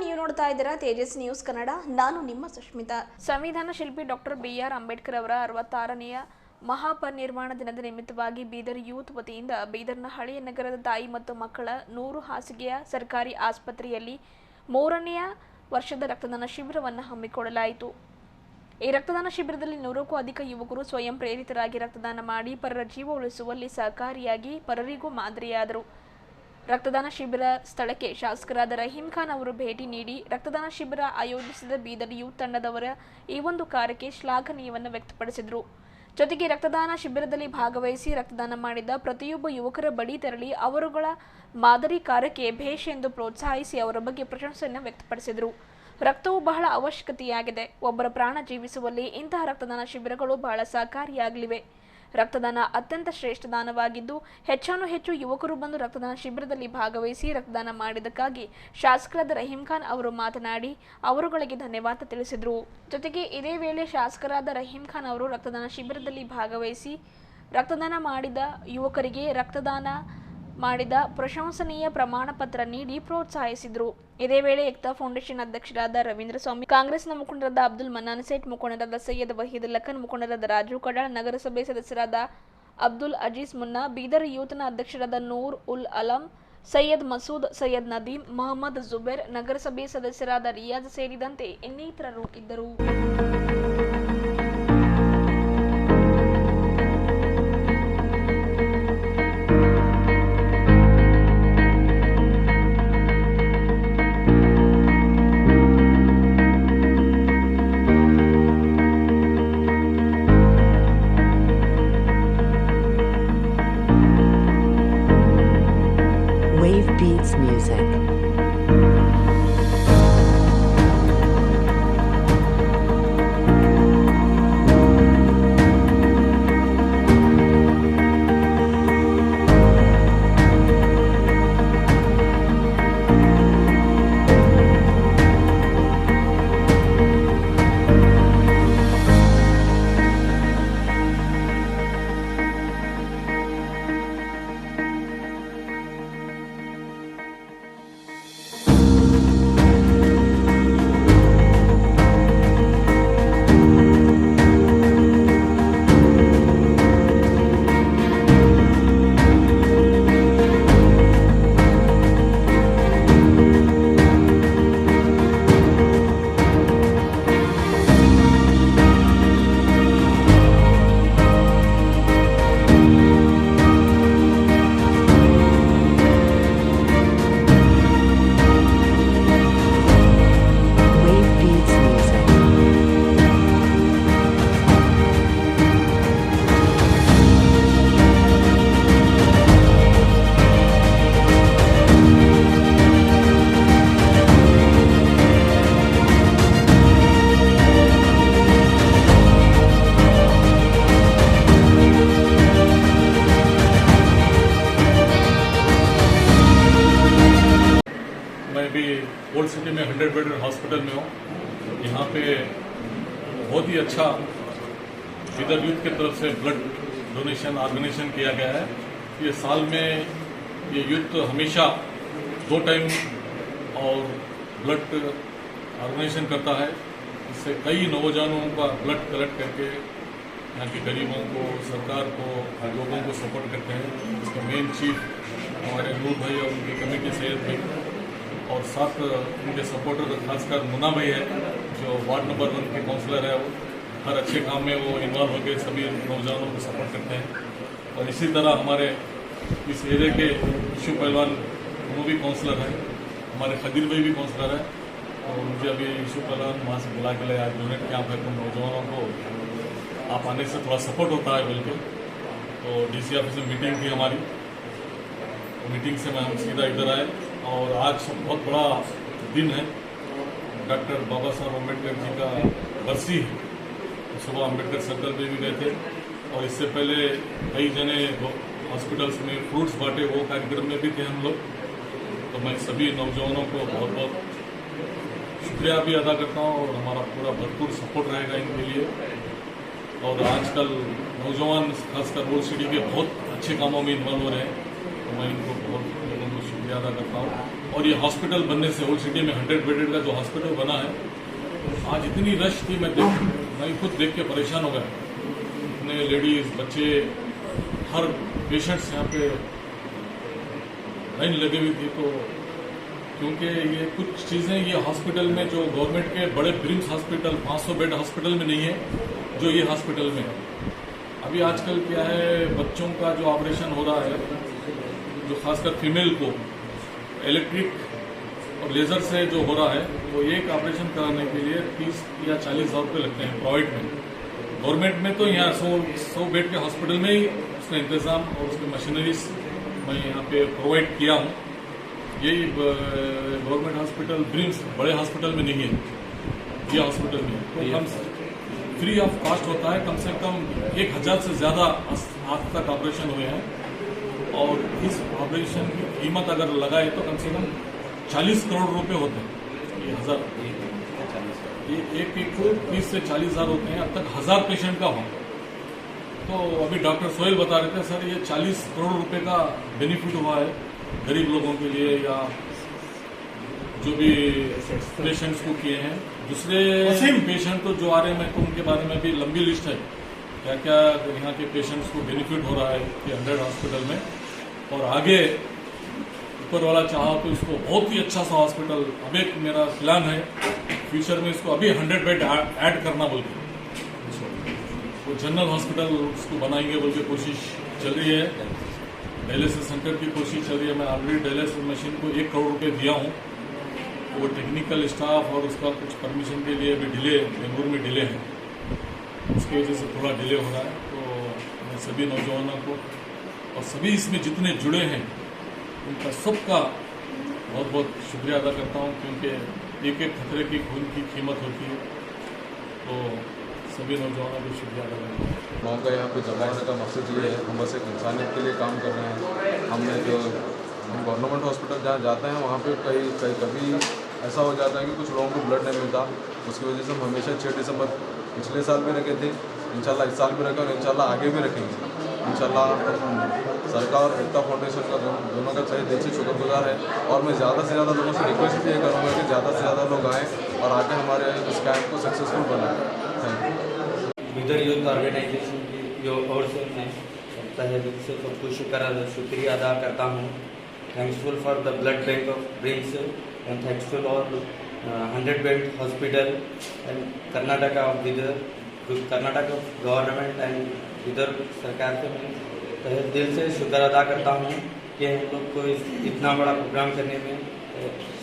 ನೀವು ನೋಡ್ತಾ ಇದ್ದೀರಾ ತೇಜಸ್ ನ್ಯೂಸ್ ಕನ್ನಡ. ನಾನು ನಿಮ್ಮ ಸುಷ್ಮಿತಾ. ಸಂವಿಧಾನ ಶಿಲ್ಪಿ ಡಾಕ್ಟರ್ BR ಅಂಬೇಡ್ಕರ್ ಅವರ 66ನೇಯ ಮಹಾಪರಿನಿರ್ವಾಣ ದಿನದ ನಿಮಿತ್ತವಾಗಿ ಬೀದರ್ ಯೂತ್ ವತಿಯಿಂದ ಬೀದರ್ನ ಹಳೆಯ ನಗರದ ತಾಯಿ ಮತ್ತು ಮಕ್ಕಳ 100 ಹಾಸಿಗೆಯ ಸರ್ಕಾರಿ ಆಸ್ಪತ್ರೆಯಲ್ಲಿ 3ನೇ ವರ್ಷದ ರಕ್ತದಾನ ಶಿಬಿರವನ್ನು ಹಮ್ಮಿಕೊಳ್ಳಲಾಯಿತು. ಈ ರಕ್ತದಾನ ಶಿಬಿರದಲ್ಲಿ 100ಕ್ಕೂ ಅಧಿಕ ಯುವಕರು ಸ್ವಯಂ ಪ್ರೇರಿತರಾಗಿ ರಕ್ತದಾನ ಮಾಡಿ ಪರರ ಜೀವ ಉಳಿಸುವಲ್ಲಿ ಸಹಕಾರಿಯಾಗಿ ಪರರಿಗೂ ಮಾದರಿಯಾದರು. ರಕ್ತದಾನ ಶಿಬಿರ ಸ್ಥಳಕ್ಕೆ ಶಾಸಕರಾದ ರಹೀಂ ಖಾನ್ ಅವರು ಭೇಟಿ ನೀಡಿ ರಕ್ತದಾನ ಶಿಬಿರ ಆಯೋಜಿಸಿದ ಬೀದರ್ ಯೂತ್ ತಂಡದವರ ಈ ಒಂದು ಕಾರ್ಯಕ್ಕೆ ಶ್ಲಾಘನೀಯವನ್ನು ವ್ಯಕ್ತಪಡಿಸಿದರು. ಜೊತೆಗೆ ರಕ್ತದಾನ ಶಿಬಿರದಲ್ಲಿ ಭಾಗವಹಿಸಿ ರಕ್ತದಾನ ಮಾಡಿದ ಪ್ರತಿಯೊಬ್ಬ ಯುವಕರ ಬಳಿ ತೆರಳಿ ಅವರುಗಳ ಮಾದರಿ ಕಾರ್ಯಕ್ಕೆ ಭೇಷ್ ಎಂದು ಪ್ರೋತ್ಸಾಹಿಸಿ ಅವರ ಬಗ್ಗೆ ಪ್ರಶಂಸೆಯನ್ನು ವ್ಯಕ್ತಪಡಿಸಿದರು. ರಕ್ತವು ಬಹಳ ಅವಶ್ಯಕತೆಯಾಗಿದೆ. ಒಬ್ಬರ ಪ್ರಾಣ ಜೀವಿಸುವಲ್ಲಿ ಇಂತಹ ರಕ್ತದಾನ ಶಿಬಿರಗಳು ಬಹಳ ಸಹಕಾರಿಯಾಗಲಿವೆ. ರಕ್ತದಾನ ಅತ್ಯಂತ ಶ್ರೇಷ್ಠ ದಾನವಾಗಿದ್ದು ಹೆಚ್ಚಾನು ಹೆಚ್ಚು ಯುವಕರು ಬಂದು ರಕ್ತದಾನ ಶಿಬಿರದಲ್ಲಿ ಭಾಗವಹಿಸಿ ರಕ್ತದಾನ ಮಾಡಿದ್ದಕ್ಕಾಗಿ ಶಾಸಕರಾದ ರಹೀಂ ಖಾನ್ ಅವರು ಮಾತನಾಡಿ ಅವರುಗಳಿಗೆ ಧನ್ಯವಾದ ತಿಳಿಸಿದರು. ಜೊತೆಗೆ ಇದೇ ವೇಳೆ ಶಾಸಕರಾದ ರಹೀಂ ಖಾನ್ ಅವರು ರಕ್ತದಾನ ಶಿಬಿರದಲ್ಲಿ ಭಾಗವಹಿಸಿ ರಕ್ತದಾನ ಮಾಡಿದ ಯುವಕರಿಗೆ ರಕ್ತದಾನ ಮಾಡಿದ ಪ್ರಶಂಸನೀಯ ಪ್ರಮಾಣ ಪತ್ರ ನೀಡಿ ಪ್ರೋತ್ಸಾಹಿಸಿದರು. ಇದೇ ವೇಳೆ ಏಕ್ತಾ ಫೌಂಡೇಶನ್ ಅಧ್ಯಕ್ಷರಾದ ರವೀಂದ್ರ ಸ್ವಾಮಿ, ಕಾಂಗ್ರೆಸ್ನ ಮುಖಂಡರಾದ ಅಬ್ದುಲ್ ಮನ್ನಾನ್ ಸೇಠ್, ಮುಖಂಡರಾದ ಸೈಯದ್ ವಹೀದ್ ಲಖನ್, ಮುಖಂಡರಾದ ರಾಜು ಕಡಾಳ್, ನಗರಸಭೆ ಸದಸ್ಯರಾದ ಅಬ್ದುಲ್ ಅಜೀಜ್ ಮುನ್ನಾ, ಬೀದರ್ ಯೂತ್ನ ಅಧ್ಯಕ್ಷರಾದ ನೂರ್ ಉಲ್ ಅಲಂ, ಸೈಯದ್ ಮಸೂದ್, ಸೈಯದ್ ನದೀಮ್, ಮೊಹಮ್ಮದ್ ಜುಬೇರ್, ನಗರಸಭೆ ಸದಸ್ಯರಾದ ರಿಯಾಜ್ ಸೇರಿದಂತೆ ಇನ್ನಿತರರು ಇದ್ದರು. Wave Beats Music. मैं भी ओल्ड सिटी में 100 बेड हॉस्पिटल में हूँ। यहाँ पे बहुत ही अच्छा बीदर यूथ की तरफ से ब्लड डोनेशन ऑर्गेनाइजेशन किया गया है। ये साल में ये यूथ हमेशा 2 टाइम और ब्लड ऑर्गेनाइजेशन करता है। इससे कई नौजवानों का ब्लड कलेक्ट करके यहाँ के गरीबों को, सरकार को, लोगों को सपोर्ट करते हैं। इसके मेन चीफ हमारे नूर भाई और उनकी कमेटी सैयद भाई और साथ उनके सपोर्टर खासकर मुन्ना भाई है जो वार्ड नंबर 1 के काउंसलर है। वो हर अच्छे काम में वो इन्वॉल्व होकर सभी नौजवानों को सपोर्ट करते हैं। और इसी तरह हमारे इस एरिया के इशू पहलवान वो भी काउंसलर है, हमारे खदीर भाई भी काउंसलर है। और मुझे अभी इशू पहलवान वहाँ से बुला के लाया, आज डोनेट कैंप है, तो नौजवानों को आप आने से थोड़ा सपोर्ट होता है बिल्कुल। तो DC ऑफिस में मीटिंग थी हमारी, मीटिंग से मैं हम सीधा इधर आए और आज बहुत बड़ा दिन है। डॉक्टर बाबा साहब अम्बेडकर जी का बरसी है। तो सुबह अम्बेडकर सर्कल पे भी गए थे और इससे पहले कई जने हॉस्पिटल्स में फ्रूट्स बांटे, वो कार्यक्रम में भी थे हम लोग। तो मैं सभी नौजवानों को बहुत बहुत शुक्रिया भी अदा करता हूँ और हमारा पूरा भरपूर सपोर्ट रहेगा इनके लिए। और आजकल नौजवान खासकर ओल्ड सिटी के बहुत अच्छे कामों में इन्वॉल्व हो रहे हैं। तो मैं इनको बहुत लोगों को शुक्रिया अदा करता हूँ। और ये हॉस्पिटल बनने से ओल्ड सिटी में 100 बेडेड का जो हॉस्पिटल बना है, आज इतनी रश थी, मैं खुद देख के परेशान हो गया। इतने लेडीज, बच्चे, हर पेशेंट्स यहाँ पे लाइन लगी हुई थी। तो क्योंकि ये कुछ चीज़ें ये हॉस्पिटल में जो गवर्नमेंट के बड़े ब्रिम्स हॉस्पिटल 500 बेड हॉस्पिटल में नहीं है, जो ये हॉस्पिटल में है। अभी आजकल क्या है, बच्चों का जो ऑपरेशन हो रहा है, जो खासकर फीमेल को इलेक्ट्रिक और लेज़र से जो हो रहा है, वो एक ऑपरेशन कराने के लिए 30 या 40 हज़ार रुपये लगते हैं प्राइवेट में। गवर्नमेंट में तो यहाँ 100 बेड के हॉस्पिटल में ही उसका इंतज़ाम और उसकी मशीनरीज मैं यहाँ पे प्रोवाइड किया हूँ। यही गवर्नमेंट हॉस्पिटल ब्रिम्स बड़े हॉस्पिटल में नहीं है, ये हॉस्पिटल में तो कम फ्री ऑफ कॉस्ट होता है। कम से कम 1000 से ज़्यादा आज तक ऑपरेशन हुए हैं। और इस ऑपरेशन की कीमत अगर लगाए तो कम से कम 40 करोड़ रुपए होते हैं। ये एक को 30 से 40 हज़ार होते हैं। अब तक 1000 पेशेंट का हो। तो अभी डॉक्टर सोहेल बता रहे थे, सर ये 40 करोड़ रुपए का बेनिफिट हुआ है गरीब लोगों के लिए, या जो भी पेशेंट्स को किए हैं। दूसरे पेशेंट तो जो आ रहे हैं, मैं तो उनके बारे में भी लंबी लिस्ट है, क्या क्या यहाँ के पेशेंट्स को बेनिफिट हो रहा है कि 100 हॉस्पिटल में। और आगे ऊपर वाला चाहा तो इसको बहुत ही अच्छा सा हॉस्पिटल, अब एक मेरा प्लान है फ्यूचर में इसको अभी 100 बेड ऐड करना बोल के, वो जनरल हॉस्पिटल उसको बनाएंगे बोल के कोशिश चल रही है। डायलिसिस सेंटर की कोशिश चल रही है। मैं ऑलरेडी डायलिसिस मशीन को 1 करोड़ रुपए दिया हूँ। तो वो टेक्निकल स्टाफ और उसका कुछ परमिशन के लिए अभी डिले, बेंगलुरु में डिले है, उसकी वजह से थोड़ा डिले हो रहा है। तो मैं सभी नौजवानों को और सभी इसमें जितने जुड़े हैं उनका सबका बहुत बहुत शुक्रिया अदा करता हूँ, क्योंकि एक एक खतरे की खून की कीमत होती है। तो सभी नौजवानों को शुक्रिया अदा करता हूँ। लोगों का यहाँ पे जमा होने का मकसद ये है, हम बस एक इंसानियत के लिए काम कर रहे हैं। हमने जो हम गवर्नमेंट हॉस्पिटल जहाँ जाते हैं वहाँ पे कभी ऐसा हो जाता है कि कुछ लोगों को ब्लड नहीं मिलता। उसकी वजह से हम हमेशा 6 दिसंबर पिछले साल भी रखे थे, इंशाल्लाह इस साल भी रखे और इंशाल्लाह आगे भी रखेंगे। इंशाल्लाह सरकार और एकता फाउंडेशन का दोनों का सही दिल से शुक्रगुजार है। और मैं ज़्यादा से ज़्यादा लोगों से रिक्वेस्ट ये करूँगा कि ज़्यादा से ज़्यादा लोग आएँ और आके हमारे इस कैंप को सक्सेसफुल बनाएं। Thank you. Bidar youth organisation की जो ओर से मैं तहे दिल से सबको शुक्रिया अदा करता हूँ। Thanksful for the blood bank of brims and thanksful और 100 bed hospital and Karnataka of Bidar, Karnataka government and Bidar सरकार से मैं तहे दिल से शुक्र अदा करता हूँ कि हम लोग को इतना बड़ा प्रोग्राम करने में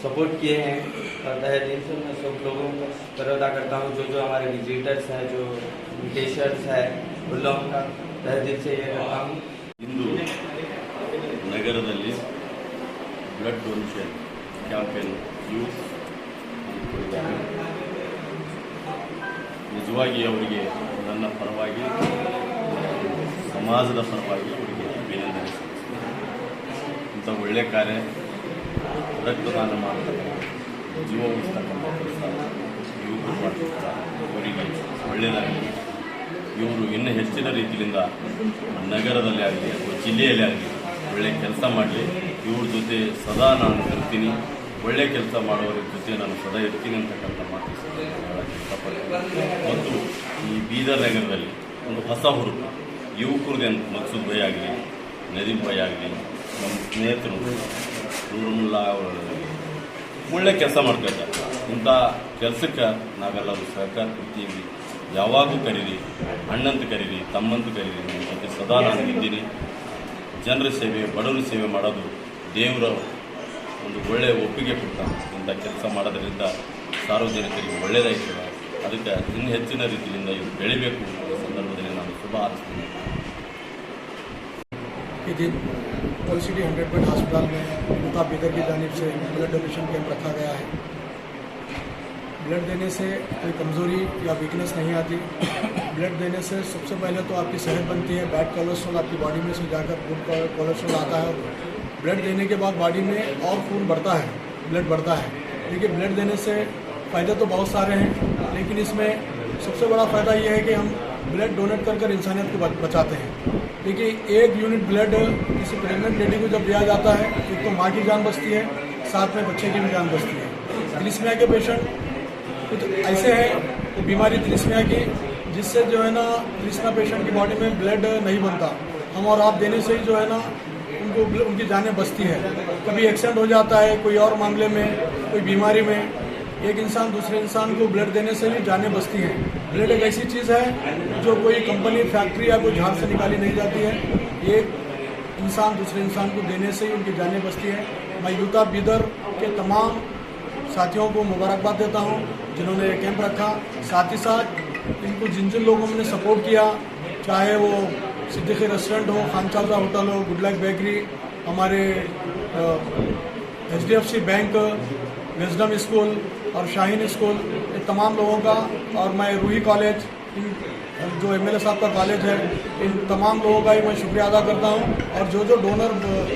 सपोर्ट किए हैं। और तहे दिल से मैं सब लोगों का शुक्र अदा करता हूँ, जो हमारे विजिटर्स हैं, जो पेशेंट्स हैं, उन लोगों का तहे दिल से ये करता हूँ। ಇಂದು ನಗರದಲ್ಲಿ ಬ್ಲಡ್ ಡೊನೇಷನ್ ಕ್ಯಾಂಪೇನ್ ಯೂತ್ ಹಮ್ಮಿಕೊಂಡಿದ್ದಾರೆ. ನಿಜವಾಗಿ ಅವರಿಗೆ ನನ್ನ ಪರವಾಗಿ, ಸಮಾಜದ ಪರವಾಗಿ ಅವರಿಗೆ ಅಭಿನಂದನೆ ಸಲ್ಲಿಸುತ್ತೇನೆ. ಇಂಥ ಒಳ್ಳೆಯ ಕಾರ್ಯ, ರಕ್ತದಾನ ಮಾಡತಕ್ಕಂಥ, ಜೀವ ಉಳಿಸ್ತಕ್ಕಂಥ ಕೆಲಸ ಯುವಕರು ಮಾಡ್ತಿರ್ತಾರೆ. ಅವರಿಗೆ ಒಳ್ಳೆಯದಾಗಲಿ. ಇವರು ಇನ್ನೂ ಹೆಚ್ಚಿನ ರೀತಿಯಿಂದ ನಗರದಲ್ಲಿ ಆಗಲಿ ಅಥವಾ ಜಿಲ್ಲೆಯಲ್ಲಿ ಆಗಲಿ ಒಳ್ಳೆಯ ಕೆಲಸ ಮಾಡಲಿ. ಇವ್ರ ಜೊತೆ ಸದಾ ನಾನು ಇರ್ತೀನಿ, ಒಳ್ಳೆಯ ಕೆಲಸ ಮಾಡೋರ ಜೊತೆ ನಾನು ಸದಾ ಇರ್ತೀನಿ ಅಂತಕ್ಕಂಥ ಮಾತು ಹೇಳಕ್ಕೆ ಇಷ್ಟಪಡ್ತೀನಿ. ಮತ್ತು ಈ ಬೀದರ್ ನಗರದಲ್ಲಿ ಒಂದು ಹೊಸ ಹುರುಪು ಯುವಕರದೇ ಅಂತ ಮಕ್ಸೂದ್ ಭೈ ಆಗಲಿ, ನದೀಮ್ ಭೈ ಆಗಲಿ, ನಮ್ಮ ಸ್ನೇಹಿತರು ನೂರುಲ್ಲಾ ಅವರು ಒಳ್ಳೆಯ ಕೆಲಸ ಮಾಡ್ತಾಯಿದ್ದಾರೆ. ಇಂಥ ಕೆಲಸಕ್ಕೆ ನಾವೆಲ್ಲರೂ ಸಹಕಾರ ಕೊಡ್ತೀವಿ. ಯಾವಾಗೂ ಕರೀರಿ, ಅಣ್ಣಂತ ಕರೀರಿ, ತಮ್ಮಂತ ಕರೀರಿ, ನಿಮ್ಮ ಜೊತೆ ಸದಾ ನಾನು ಇದ್ದೀನಿ. ಜನರ ಸೇವೆ, ಬಡವರ ಸೇವೆ ಮಾಡೋದು ದೇವರ ಒಂದು ಒಳ್ಳೆಯ ಒಪ್ಪಿಗೆ ಕೊಡ್ತಾನೆ. ಇಂಥ ಕೆಲಸ ಮಾಡೋದ್ರಿಂದ ಸಾರ್ವಜನಿಕರಿಗೆ ಒಳ್ಳೆಯದಾಗ್ತದೆ. ಅದಕ್ಕೆ ಇನ್ನೂ ಹೆಚ್ಚಿನ ರೀತಿಯಿಂದ ಇವು ಬೆಳಿಬೇಕು. ಈ ಸಂದರ್ಭದಲ್ಲಿ ನಾನು ಶುಭ ಹಾರೈಸ್ತೀನಿ. के दिन ओल्ड सिटी 100 बेड अस्पताल में यूथ ऑफ बीदर की जानिब से ब्लड डोनेशन कैंप रखा गया है। ब्लड देने से कोई कमज़ोरी या वीकनेस नहीं आती। ब्लड देने से सबसे पहले तो आपकी सेहत बनती है, बैड कोलेस्ट्रॉल आपकी बॉडी में से जाकर गुड कोलेस्ट्रॉल आता है। ब्लड देने के बाद बॉडी में और खून बढ़ता है, ब्लड बढ़ता है। देखिए, ब्लड देने से फ़ायदे तो बहुत सारे हैं, लेकिन इसमें सबसे बड़ा फ़ायदा ये है कि हम ब्लड डोनेट कर इंसानियत को बचाते हैं। देखिए, एक यूनिट ब्लड किसी प्रेग्नेंट लेडी को जब दिया जाता है, एक तो माँ की जान बचती है, साथ में बच्चे की भी जान बचती है। थैलेसीमिया के पेशेंट कुछ ऐसे हैं, तो बीमारी थैलेसीमिया की, जिससे जो है ना थैलेसीमिया पेशेंट की बॉडी में ब्लड नहीं बनता। हम और आप देने से ही जो है ना उनकी जानें बचती है। कभी एक्सीडेंट हो जाता है, कोई और मामले में, कोई बीमारी में, एक इंसान दूसरे इंसान को ब्लड देने से भी जानें बचती हैं। ब्लड एक ऐसी चीज़ है जो कोई कंपनी, फैक्ट्री या कोई झाड़ से निकाली नहीं जाती है। एक इंसान दूसरे इंसान को देने से ही उनकी जानें बचती है। मैं यूता बीदर के तमाम साथियों को मुबारकबाद देता हूं जिन्होंने ये कैंप रखा। साथ ही साथ इनको जिन जिन लोगों ने सपोर्ट किया, चाहे वो सिद्दीकी रेस्टोरेंट हो, खानचाजा होटल हो, गुड लाइफ बेकरी, हमारे HDFC बैंक, विजडम स्कूल और शाहीन स्कूल, ये तमाम लोगों का, और मैं रूही कॉलेज, जो MLA साहब का कॉलेज है, इन तमाम लोगों का ही मैं शुक्रिया अदा करता हूँ। और जो जो डोनर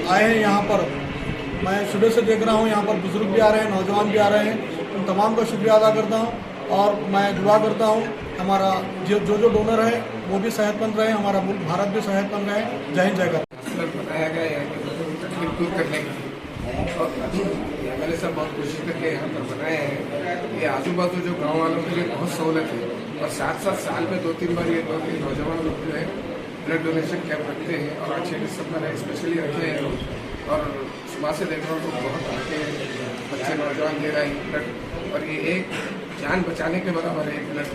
आए हैं यहाँ पर, मैं सुबह से देख रहा हूँ यहाँ पर बुजुर्ग भी आ रहे हैं, नौजवान भी आ रहे हैं, उन तमाम का शुक्रिया अदा करता हूँ। और मैं दुआ करता हूँ हमारा जो जो डोनर है वो भी सेहतमंद रहे, हमारा मुल्क भारत भी सेहतमंद रहे। जय हिंद, जय भारत। बनाया गया है तकलीफ दूर करने की, और MLA साहब बहुत कोशिश करके यहाँ पर बनाए हैं। ये आजू बाजू जो गाँव वालों के लिए बहुत सहूलत है, और साथ साथ साल में 2-3 बार ये नौजवान लोग जो है ब्लड डोनेशन कैंप रखते हैं, और 6 दिसंबर है स्पेशली रखे हैं लोग। और सुबह से देख रहा हूँ तो बहुत आके बच्चे नौजवान दे रहे हैं ब्लड, और ये एक जान बचाने के बराबर है। एक ब्लड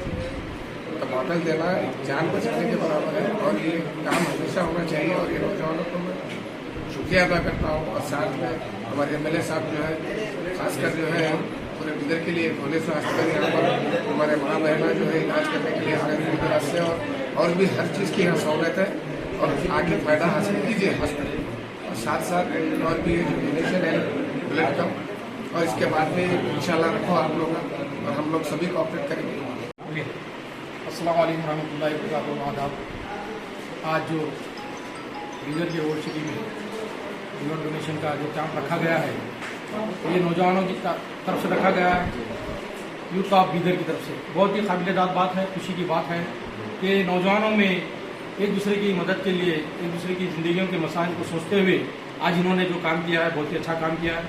बॉटल देना एक जान बचाने के बराबर है, और ये काम हमेशा होना चाहिए। और ये नौजवानों को मैं शुक्रिया अदा करता हूँ। और साथ में हमारे MLA साहब जो है, खासकर जो है पूरे बिदर के लिए भोले से हॉस्पिटल यहाँ पर हमारे माँ बहना जो है इलाज करने के लिए आ रहे हैं गुजरात से, और भी हर चीज़ की यहाँ सहूलत है, और आगे फ़ायदा हासिल कीजिए हॉस्पिटल। और साथ साथ और भी जो डोनेशन है ब्लड का, और इसके बाद में इंशाल्लाह रखो आप लोग, और हम लोग सभी कोऑपरेट करेंगे। अस्सलाम वालेकुम रहमतुल्लाहि व बरकातुहू। आदाब। आज जो बीदर के ओल्ड सिटी में ब्लड डोनेशन का जो कैंप रखा गया है, ये नौजवानों की तरफ से रखा गया है, यूथ ऑफ बीदर की तरफ से। बहुत ही काबिल-ए-दाद बात है, खुशी की बात है कि नौजवानों में एक दूसरे की मदद के लिए, एक दूसरे की ज़िंदगियों के मसाइल को सोचते हुए आज इन्होंने जो काम किया है, बहुत ही अच्छा काम किया है।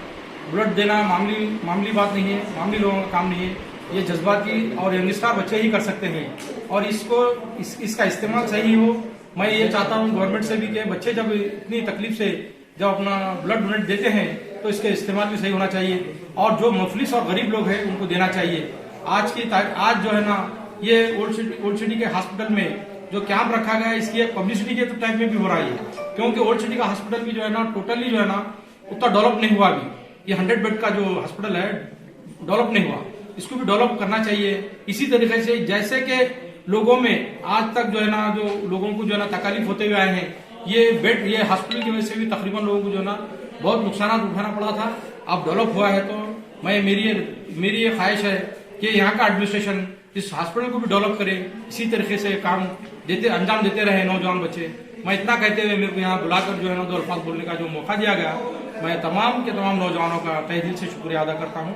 ब्लड देना मामूली बात नहीं है, मामूली लोगों का काम नहीं है, ये जज्बाती और यंगस्टर बच्चे ही कर सकते हैं। और इसका इस्तेमाल सही हो, मैं ये चाहता हूँ गवर्नमेंट से भी कि बच्चे जब इतनी तकलीफ से जब अपना ब्लड डोनेट देते हैं तो इसके इस्तेमाल भी सही होना चाहिए, और जो मुफलिस और गरीब लोग हैं उनको देना चाहिए। आज जो है ना, ये ओल्ड सिटी के हॉस्पिटल में जो कैंप रखा गया है, इसकी एक पब्लिसिटी के टाइप में भी हो रहा है, क्योंकि ओल्ड सिटी का हॉस्पिटल भी जो है ना टोटली जो है ना उतना डेवलप नहीं हुआ। अभी ये 100 बेड का जो हॉस्पिटल है डेवलप नहीं हुआ, इसको भी डेवलप करना चाहिए। इसी तरीके से जैसे कि लोगों में आज तक जो है ना, जो लोगों को जो है ना तकलीफ होते हुए आए हैं, ये हॉस्पिटल की वजह से भी तकरीबन लोगों को जो है ना बहुत नुकसान उठाना पड़ा था। अब डेवलप हुआ है तो मेरी ये ख्वाहिश है कि यहाँ का एडमिनिस्ट्रेशन इस हॉस्पिटल को भी डेवलप करे, इसी तरीके से काम अंजाम देते रहे नौजवान बच्चे। मैं इतना कहते हुए मेरे को यहाँ बुलाकर जो है ना 2 अल्फाज बोलने का जो मौका दिया गया, मैं तमाम के तमाम नौजवानों का तहे दिल से शुक्रिया अदा करता हूँ।